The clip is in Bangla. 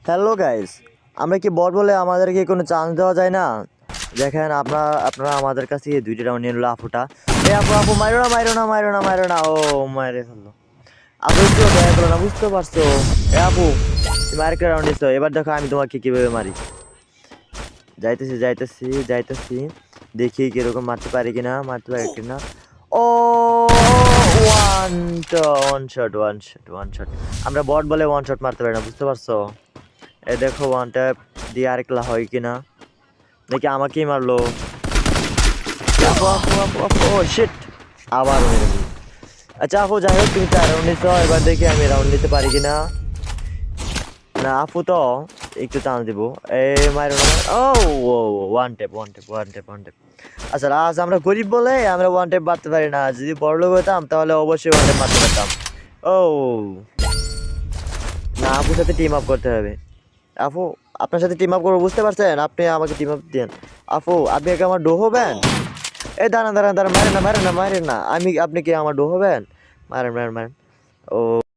হ্যালো গাইস, আমরা কি বট বলে আমাদেরকে কোনো চান্স দেওয়া যায় না? দেখেন আপনারা আমাদের কাছে এই 2টা রাউন্ড নিয়ে নিল আপুটা। আপু মারো না মারো না মারো না মারো না, ও মারে ফেললো। আপু একটু দয়া করো না, বুঝতে পারছো? আপু তুমি আরেকটা রাউন্ড নিছো, এবার দেখো আমি তোমাকে কিভাবে মারি। যাইতেছি যাইতেছি যাইতেছি, দেখি কিরকম মারতে পারি কিনা। ও one one shot one shot one shot. আমরা বট বলে ওয়ান শট মারতে পারি না, বুঝতে পারছো? এ দেখো ওয়ান ট্যাপ দিয়ে আরেকলা হয় কিনা, নাকি আমাকেই মারলো। আপু আপু আপু আপু ও শিট, আবার মেরে দিল। আচ্ছা আপু যাই হোক, তুমি 4 রাউন্ড নিছো, এবার দেখি আমি রাউন্ড নিতে পারি কিনা। না আপু তো একটু চান্স দিব। এ মারো না, ও ও one tap one tap one tap one tap. আচ্ছা আজ আমরা গরিব বলে আমরা ওয়ান ট্যাপ মারতে পারি না, যদি বড়লোক হতাম তাহলে অবশ্যই ওয়ান ট্যাপ মারতে পারতাম। ও না, আপুর সাথে টিম আপ করতে হবে। আপু আপনার সাথে টিম আপ করবো, বুঝতে পারছেন? আপনি আমাকে টিম আপ দেন। আপু আপনি কি আমার ডো হবেন? এই দাঁড়ান দাঁড়ান দাঁড়ান, মারেন না মারেন না মারেন না, আপনি কি আমার ডো হবেন? মারেন মারেন মারেন। ও